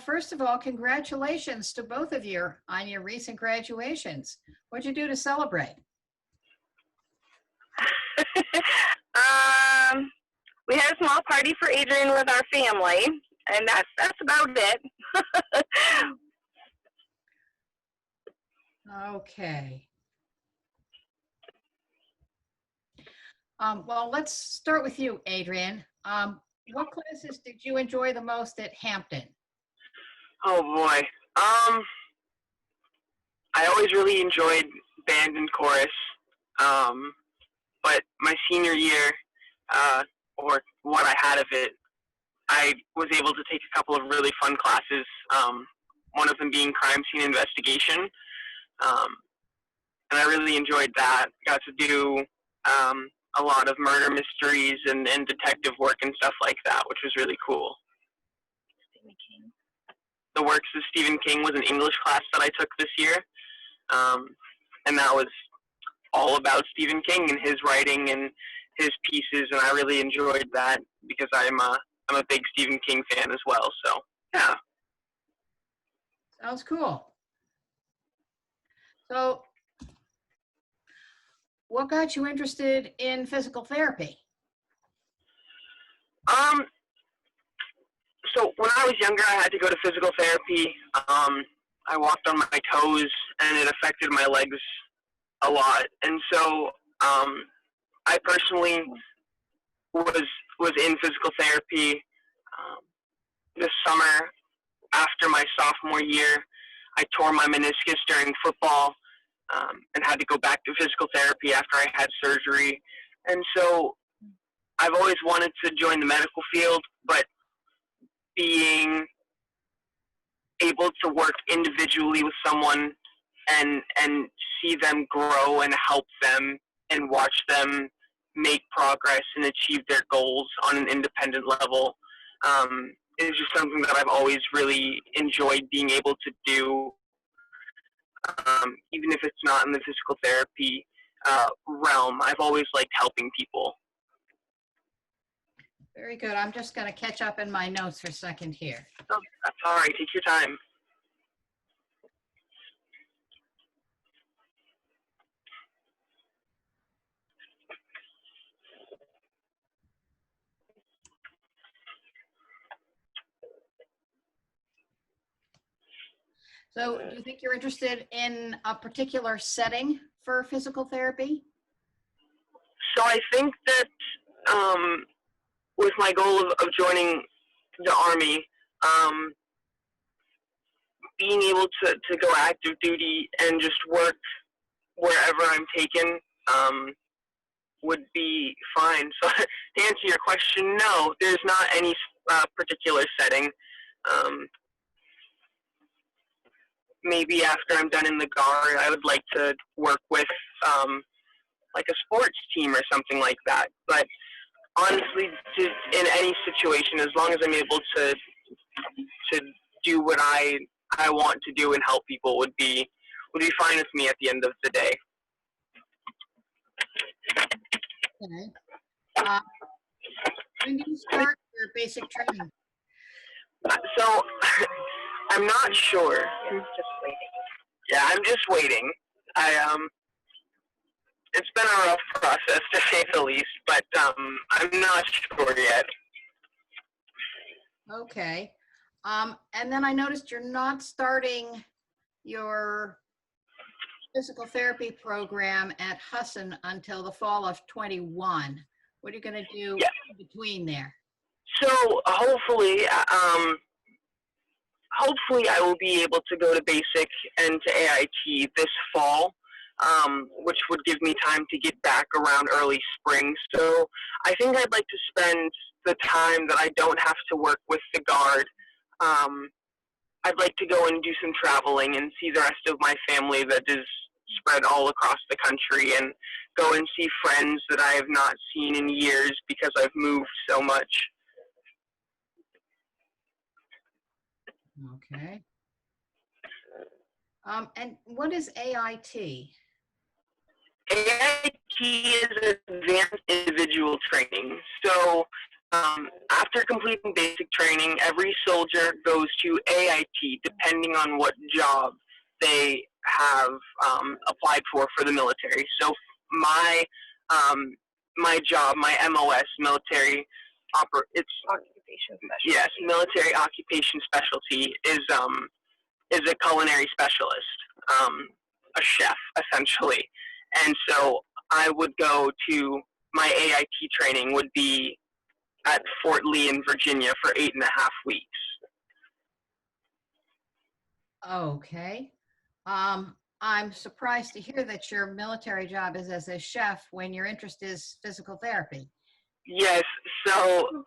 first of all, congratulations to both of you on your recent graduations. What'd you do to celebrate? We had a small party for Adrien with our family, and that's about it. Okay. Well, let's start with you, Adrien. What classes did you enjoy the most at Hampton? Oh boy. I always really enjoyed band and chorus. But my senior year, or what I had of it, I was able to take a couple of really fun classes. One of them being crime scene investigation. And I really enjoyed that. Got to do a lot of murder mysteries and detective work and stuff like that, which was really cool. The works of Stephen King was an English class that I took this year. And that was all about Stephen King and his writing and his pieces, and I really enjoyed that because I'm a big Stephen King fan as well, so yeah. Sounds cool. So, what got you interested in physical therapy? So when I was younger, I had to go to physical therapy. I walked on my toes, and it affected my legs a lot. And so I personally was in physical therapy this summer. After my sophomore year, I tore my meniscus during football and had to go back to physical therapy after I had surgery. And so I've always wanted to join the medical field, but being able to work individually with someone and see them grow and help them and watch them make progress and achieve their goals on an independent level is just something that I've always really enjoyed being able to do, even if it's not in the physical therapy realm. I've always liked helping people. Very good. I'm just going to catch up in my notes for a second here. Oh, that's all right. Take your time. So do you think you're interested in a particular setting for physical therapy? So I think that with my goal of joining the Army, being able to go active duty and just work wherever I'm taken would be fine. So to answer your question, no, there's not any particular setting. Maybe after I'm done in the Guard, I would like to work with like a sports team or something like that. But honestly, in any situation, as long as I'm able to do what I want to do and help people, would be fine with me at the end of the day. Okay. When do you start your basic training? So I'm not sure. I'm just waiting. Yeah, I'm just waiting. It's been a rough process to say the least, but I'm not sure yet. Okay. And then I noticed you're not starting your physical therapy program at Husson until the fall of 21. What are you going to do in between there? So hopefully I will be able to go to basic and to AIT this fall, which would give me time to get back around early spring. So I think I'd like to spend the time that I don't have to work with the Guard. I'd like to go and do some traveling and see the rest of my family that is spread all across the country, and go and see friends that I have not seen in years because I've moved so much. Okay. And what is AIT? AIT is advanced individual training. So After completing basic training, every soldier goes to AIT depending on what job they have applied for the military. So my my job, my MOS, it's Occupation specialty. yes, military occupation specialty is a culinary specialist, a chef essentially, and so I would go to my AIT training would be at Fort Lee in Virginia for 8.5 weeks. Okay. I'm surprised to hear that your military job is as a chef when your interest is physical therapy. Yes, so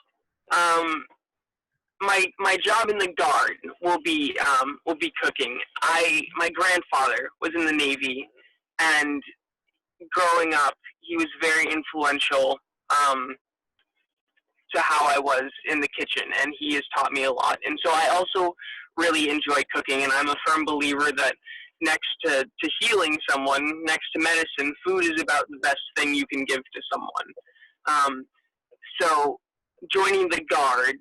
my job in the Guard will be cooking. My grandfather was in the Navy, and growing up, he was very influential to how I was in the kitchen, and he has taught me a lot. And so I also really enjoy cooking, and I'm a firm believer that next to healing someone, next to medicine, food is about the best thing you can give to someone. So joining the Guard,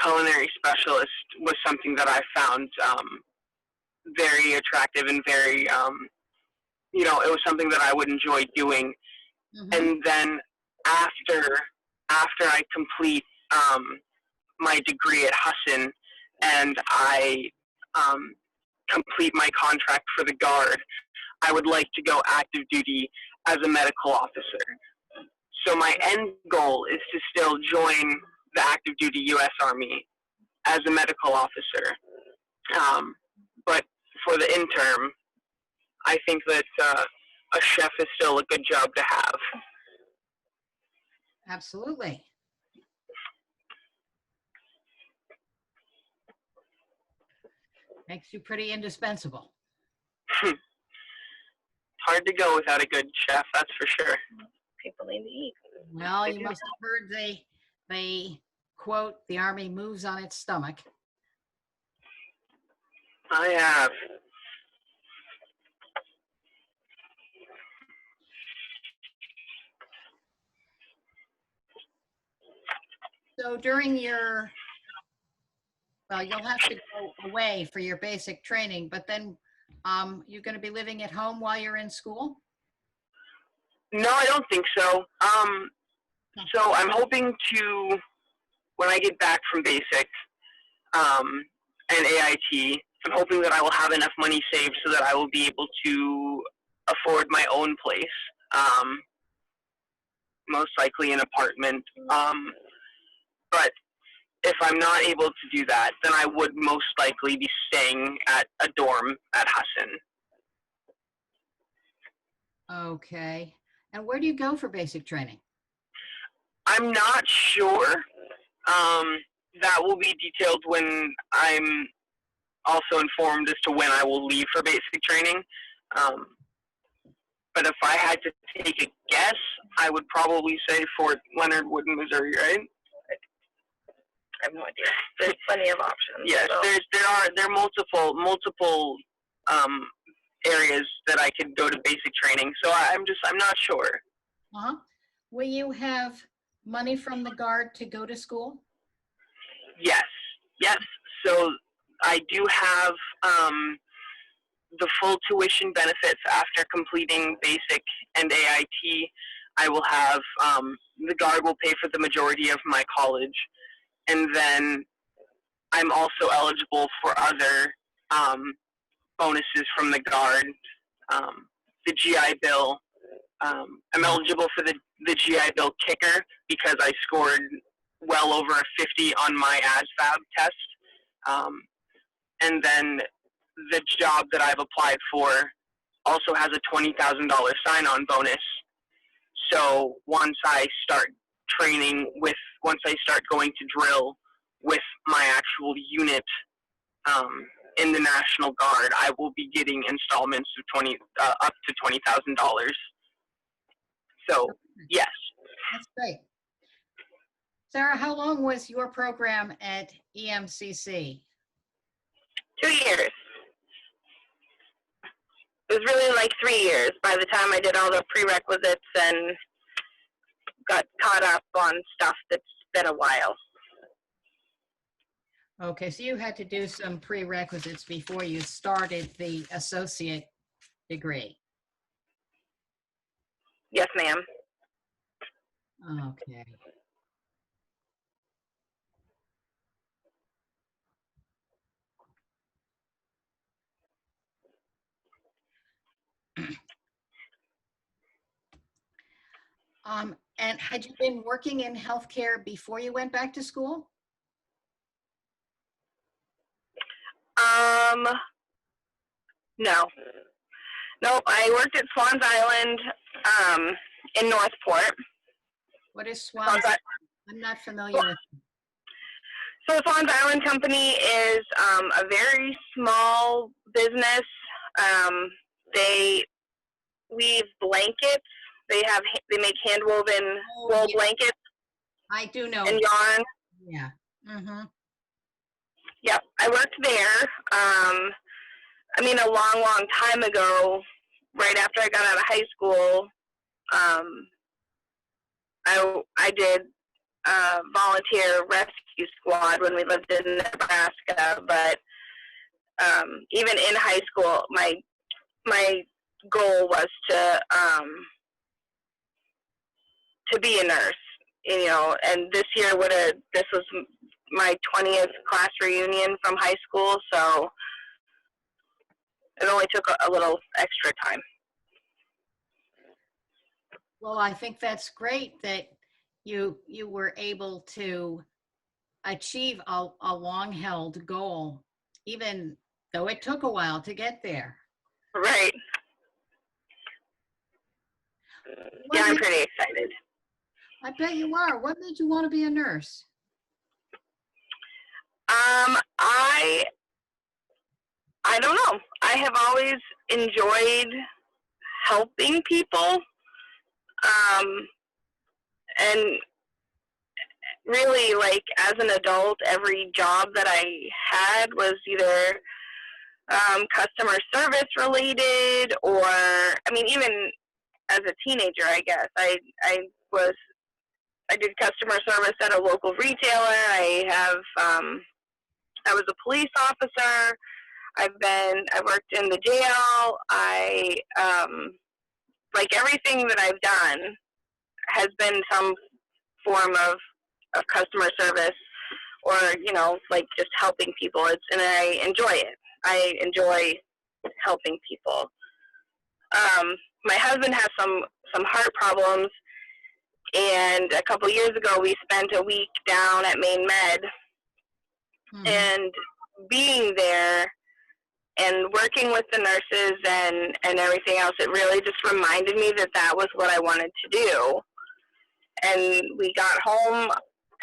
culinary specialist was something that I found very attractive and very, it was something that I would enjoy doing. Mhm. And then after I complete my degree at Husson and I complete my contract for the Guard, I would like to go active duty as a medical officer. So my end goal is to still join the active duty U.S. Army as a medical officer. But for the interim, I think that a chef is still a good job to have. Absolutely. Makes you pretty indispensable. Hard to go without a good chef, that's for sure. People need to eat. Well, you must have heard the quote, "The Army moves on its stomach." I have. So during you'll have to go away for your basic training, but then you're going to be living at home while you're in school? No, I don't think so. So I'm hoping to, when I get back from basic and AIT, I'm hoping that I will have enough money saved so that I will be able to afford my own place, most likely an apartment. But if I'm not able to do that, then I would most likely be staying at a dorm at Husson. Okay. And where do you go for basic training? I'm not sure. That will be detailed when I'm also informed as to when I will leave for basic training. But if I had to take a guess, I would probably say Fort Leonard Wood in Missouri, right? I have no idea. There's plenty of options. Yes, so. there are multiple areas that I could go to basic training. So I'm not sure. Uh-huh. Will you have money from the Guard to go to school? Yes. So I do have the full tuition benefits after completing basic and AIT. I will have the Guard will pay for the majority of my college, and then I'm also eligible for other bonuses from the Guard. The GI Bill. I'm eligible for the GI Bill kicker because I scored well over a 50 on my ASVAB test. And then the job that I've applied for also has a $20,000 sign-on bonus. So once I start going to drill with my actual unit in the National Guard, I will be getting installments of up to $20,000. So, yes. That's great. Sarah, how long was your program at EMCC? 2 years. It was really like 3 years by the time I did all the prerequisites and got caught up on stuff that's been a while. Okay, so you had to do some prerequisites before you started the associate degree. Yes, ma'am. Okay. And had you been working in healthcare before you went back to school? No. No, I worked at Swans Island in Northport. What is Swans? I'm not familiar with. So Swans Island Company is a very small business. They weave blankets. They make hand woven wool blankets. I do know. And yarn. Yeah. Mm-hmm. Yep, I worked there. I mean, a long, long time ago, right after I got out of high school, I did volunteer rescue squad when we lived in Nebraska. But even in high school, my goal was to be a nurse. You know, and this year this was my 20th class reunion from high school, so it only took a little extra time. Well, I think that's great that you were able to achieve a long-held goal, even though it took a while to get there. Right. Yeah, I'm pretty excited. I bet you are. What made you want to be a nurse? I don't know. I have always enjoyed helping people. And really, like, as an adult, every job that I had was either customer service related, or, I mean, even as a teenager, I guess, I did customer service at a local retailer. I was a police officer. I worked in the jail. Like, everything that I've done has been some form of customer service, or, you know, like, just helping people. And I enjoy it. I enjoy helping people. My husband has some heart problems, and a couple years ago we spent a week down at Maine Med. Mm-hmm. And being there and working with the nurses and everything else, it really just reminded me that was what I wanted to do. And we got home,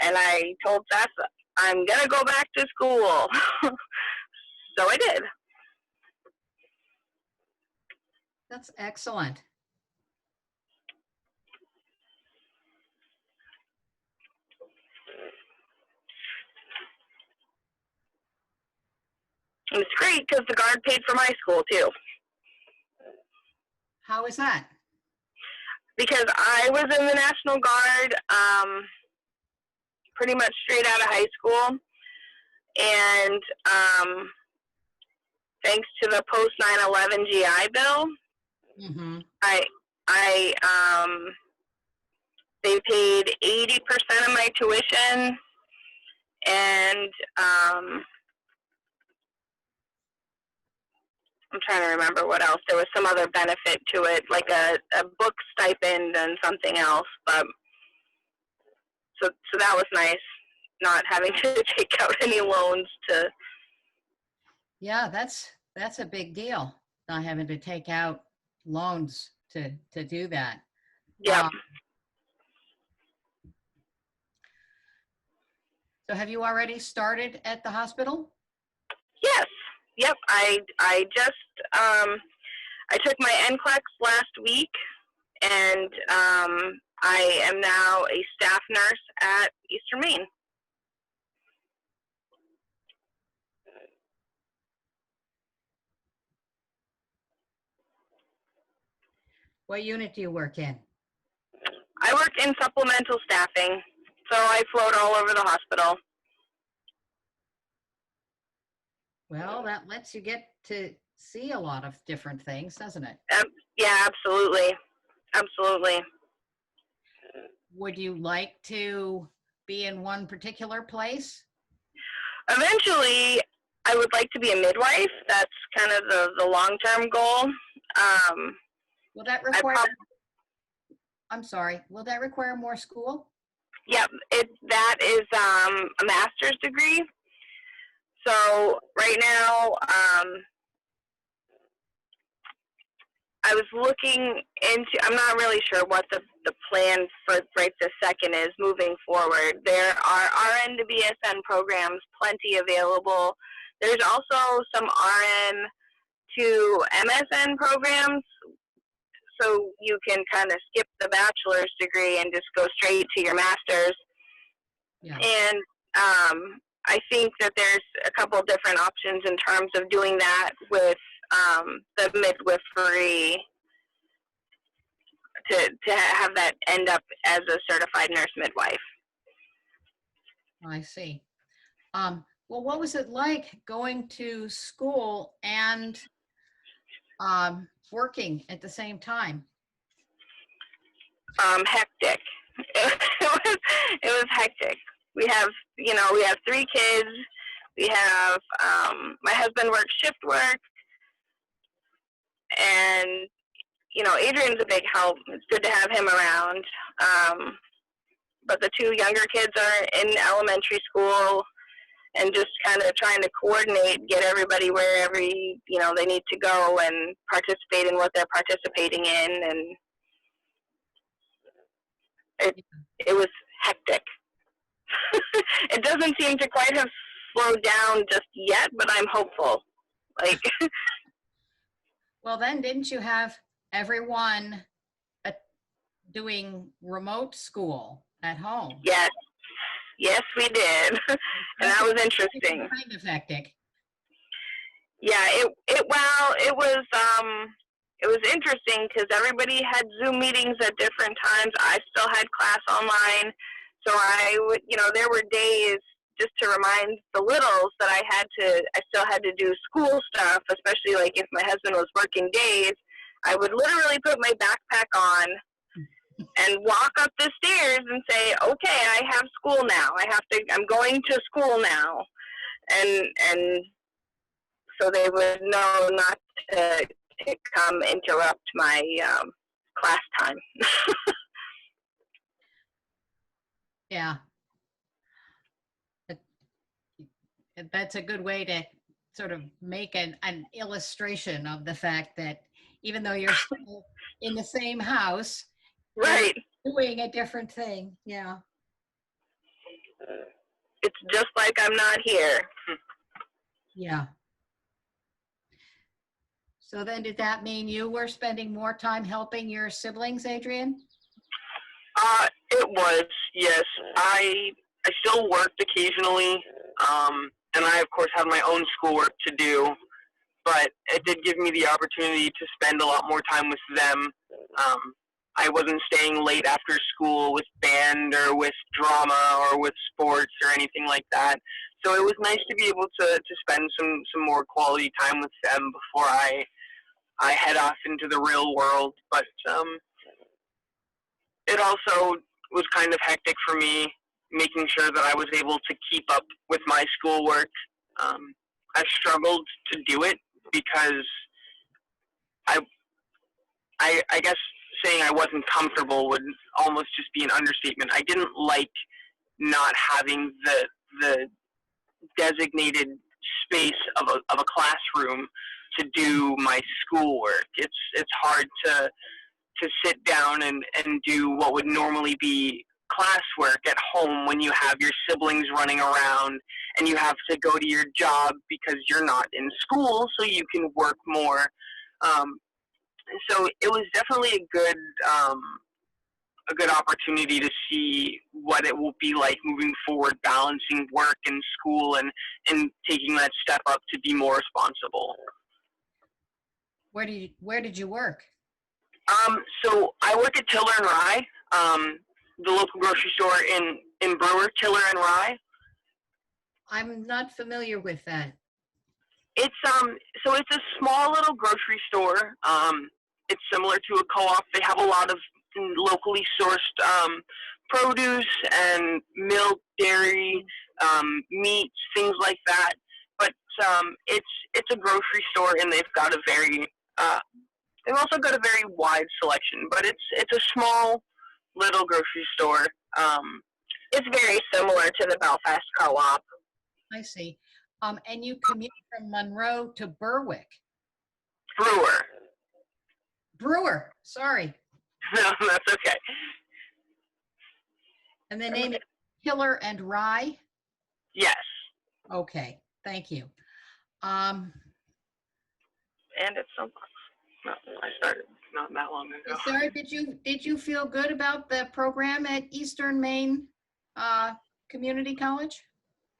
and I told Seth, I'm going to go back to school. So I did. That's excellent. And it's great because the Guard paid for my school, too. How is that? Because I was in the National Guard pretty much straight out of high school. And thanks to the post 9/11 GI Bill, mm-hmm. They paid 80% of my tuition, and I'm trying to remember what else. There was some other benefit to it, like a book stipend and something else. But so that was nice, not having to take out any loans to. Yeah, that's a big deal, not having to take out loans to do that. Yeah. So have you already started at the hospital? Yes. Yep. I just I took my NCLEX last week, and I am now a staff nurse at Eastern Maine. What unit do you work in? I work in supplemental staffing, so I float all over the hospital. Well, that lets you get to see a lot of different things, doesn't it? Yeah, absolutely. Absolutely. Would you like to be in one particular place? Eventually, I would like to be a midwife. That's kind of the long-term goal. Will that require, I'm sorry, will that require more school? Yep, that is a master's degree. So right now, I was looking into, I'm not really sure what the plan for right this second is moving forward. There are RN to BSN programs plenty available. There's also some RN to MSN programs, so you can kind of skip the bachelor's degree and just go straight to your master's. Yeah. And I think that there's a couple different options in terms of doing that with the midwifery to have that end up as a certified nurse midwife. I see. Well, what was it like going to school and working at the same time? Hectic. It was hectic. We have 3 kids. We have, my husband works shift work, and, Adrian's a big help. It's good to have him around. But the 2 younger kids are in elementary school, and just kind of trying to coordinate, get everybody wherever, they need to go and participate in what they're participating in. And it was hectic. It doesn't seem to quite have slowed down just yet, but I'm hopeful. Well, then didn't you have everyone doing remote school at home? Yes, we did. And that was interesting. Kind of hectic. Yeah, it was interesting because everybody had Zoom meetings at different times. I still had class online. So there were days, just to remind the littles, that I still had to do school stuff, especially like if my husband was working days. I would literally put my backpack on and walk up the stairs and say, okay, I have school now. I'm going to school now. And so they would know not to come interrupt my class time. Yeah. That's a good way to sort of make an illustration of the fact that even though you're still in the same house, right, you're doing a different thing. Yeah. It's just like I'm not here. Yeah. So then did that mean you were spending more time helping your siblings, Adrien? It was, yes. I still worked occasionally, and I, of course, have my own schoolwork to do, but it did give me the opportunity to spend a lot more time with them. I wasn't staying late after school with band or with drama or with sports or anything like that. So it was nice to be able to spend some more quality time with them before I head off into the real world. But it also was kind of hectic for me, making sure that I was able to keep up with my schoolwork. I struggled to do it because I guess saying I wasn't comfortable would almost just be an understatement. I didn't like not having the designated space of a classroom to do my schoolwork. It's hard to sit down and do what would normally be classwork at home when you have your siblings running around and you have to go to your job because you're not in school, so you can work more. So it was definitely a good opportunity to see what it will be like moving forward, balancing work and school and taking that step up to be more responsible. Where did you work? So I work at Tiller and Rye, the local grocery store in Brewer, Tiller and Rye. I'm not familiar with that. It's so it's a small little grocery store. It's similar to a co-op. They have a lot of locally sourced produce and milk, dairy, meats, things like that. But it's a grocery store, and they've also got a very wide selection. But it's a small little grocery store. It's very similar to the Belfast Co-op. I see. And you commute from Monroe to Berwick. Brewer, sorry. No, that's okay. And the name is Tiller and Rye? Yes. Okay, thank you. And it's I started not that long ago. Sarah, did you feel good about the program at Eastern Maine Community College?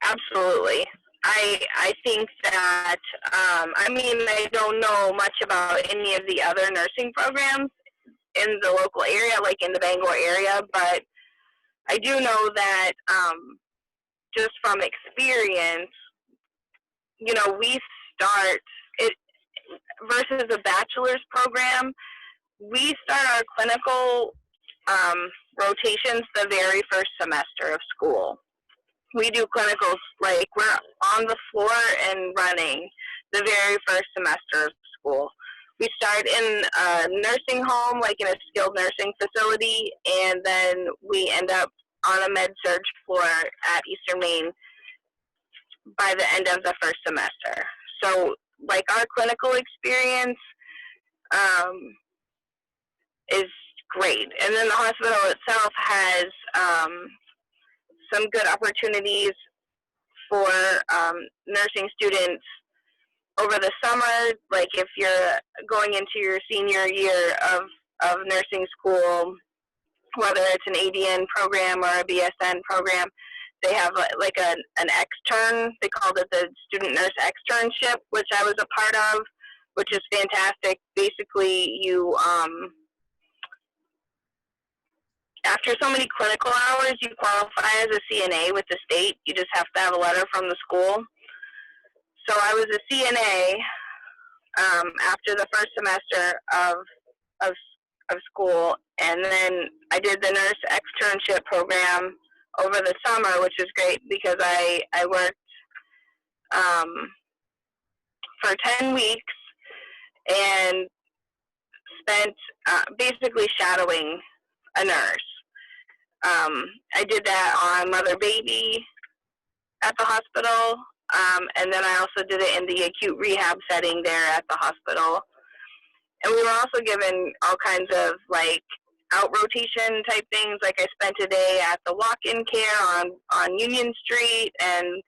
Absolutely. I think that, I don't know much about any of the other nursing programs in the local area, like in the Bangor area, but I do know that just from experience, we start it versus a bachelor's program. We start our clinical rotations the very first semester of school. We do clinicals, like we're on the floor and running the very first semester of school. We start in a nursing home, like in a skilled nursing facility, and then we end up on a med-surg floor at Eastern Maine by the end of the first semester. So, like, our clinical experience is great. And then the hospital itself has some good opportunities for nursing students over the summer. Like if you're going into your senior year of nursing school, whether it's an ADN program or a BSN program, they have like an extern. They called it the Student Nurse Externship, which I was a part of, which is fantastic. Basically, you after so many clinical hours, you qualify as a CNA with the state. You just have to have a letter from the school. So I was a CNA after the first semester of school, and then I did the nurse externship program over the summer, which was great because I worked for 10 weeks and spent basically shadowing a nurse. I did that on mother baby at the hospital, and then I also did it in the acute rehab setting there at the hospital. And we were also given all kinds of like out rotation type things. Like I spent a day at the walk-in care on Union Street, and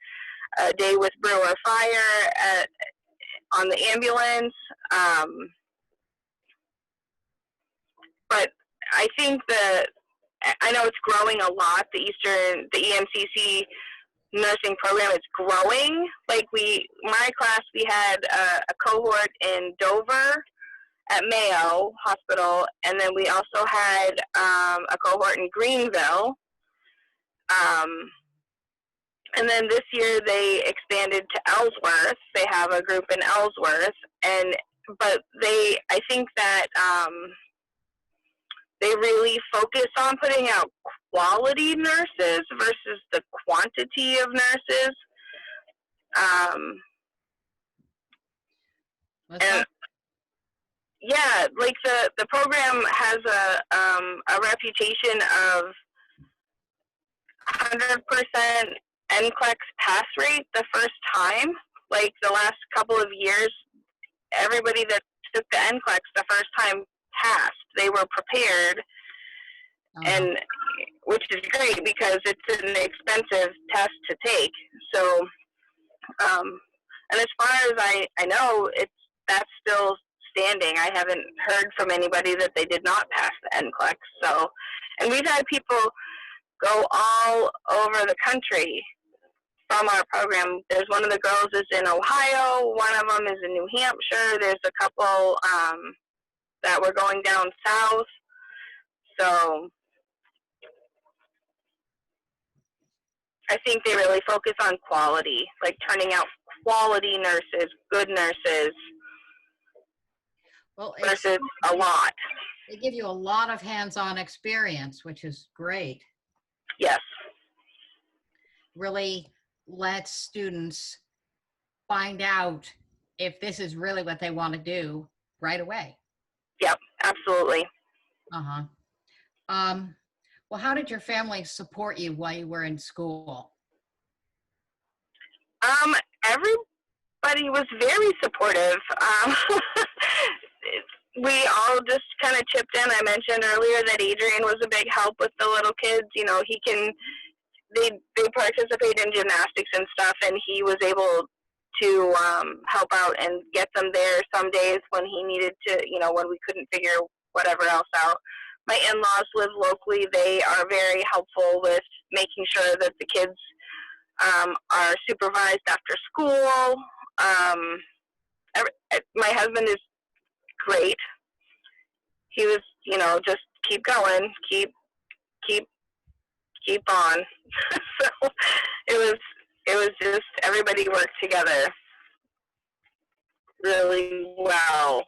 a day with Brewer Fire on the ambulance. But I think I know it's growing a lot. The EMCC nursing program is growing. Like my class, we had a cohort in Dover at Mayo Hospital, and then we also had a cohort in Greenville. And then this year they expanded to Ellsworth. They have a group in Ellsworth, but I think that they really focus on putting out quality nurses versus the quantity of nurses. Yeah, like the program has a reputation of 100% NCLEX pass rate the first time. Like the last couple of years, everybody that took the NCLEX the first time passed. They were prepared, and which is great because it's an expensive test to take. So, and as far as I know, that's still standing. I haven't heard from anybody that they did not pass the NCLEX. So, and we've had people go all over the country from our program. There's one of the girls is in Ohio. One of them is in New Hampshire. There's a couple that were going down south. So I think they really focus on quality, like turning out quality nurses, good nurses, Well, versus a lot. they give you a lot of hands-on experience, which is great. Yes. Really lets students find out if this is really what they want to do right away. Yep, absolutely. Uh-huh. Well, how did your family support you while you were in school? Everybody was very supportive. We all just kind of chipped in. I mentioned earlier that Adrien was a big help with the little kids. You know, they participate in gymnastics and stuff, and he was able to help out and get them there some days when he needed to, you know, when we couldn't figure whatever else out. My in-laws live locally. They are very helpful with making sure that the kids are supervised after school. My husband is great. He was, you know, just keep going, keep on. So it was just everybody worked together really well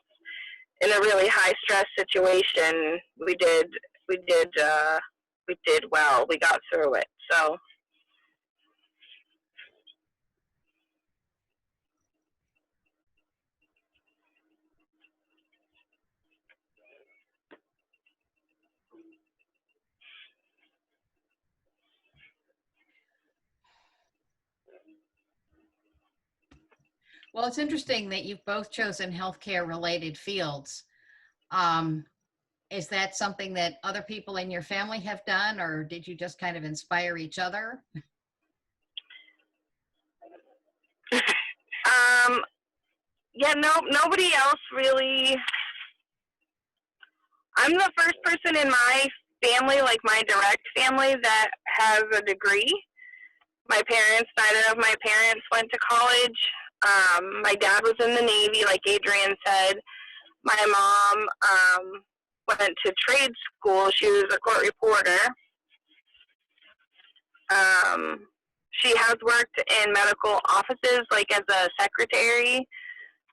in a really high stress situation. We did well. We got through it. So Well, it's interesting that you've both chosen healthcare related fields. Is that something that other people in your family have done, or did you just kind of inspire each other? yeah, no, nobody else really. I'm the first person in my family, like my direct family, that has a degree. My parents, neither of my parents went to college. My dad was in the Navy, like Adrien said. My mom went to trade school. She was a court reporter. She has worked in medical offices, like as a secretary.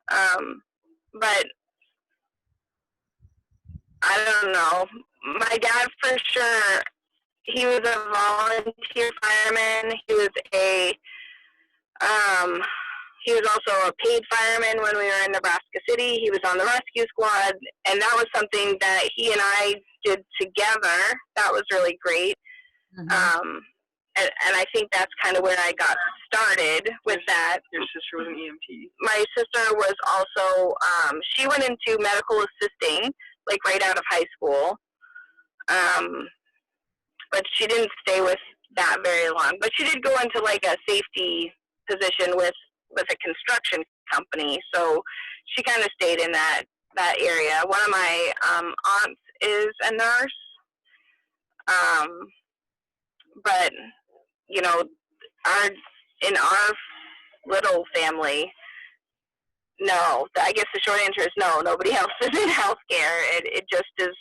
But I don't know. My dad, for sure, he was a volunteer fireman. He was also a paid fireman when we were in Nebraska City. He was on the rescue squad, and that was something that he and I did together. That was really great. Mhm. And I think that's kind of where I got started with that. Your sister was an EMT. My sister was also, she went into medical assisting, like right out of high school. But she didn't stay with that very long. But she did go into like a safety position with a construction company. So she kind of stayed in that area. One of my aunts is a nurse. But, you know, in our little family, no. I guess the short answer is no. Nobody else is in healthcare. It just is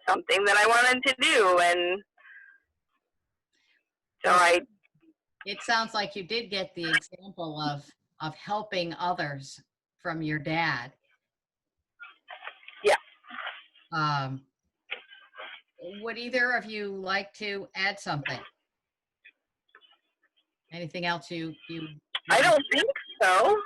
something that I wanted to do, and so It sounds like you did get the example of helping others from your dad. Yeah. Would either of you like to add something? Anything else you I don't think so.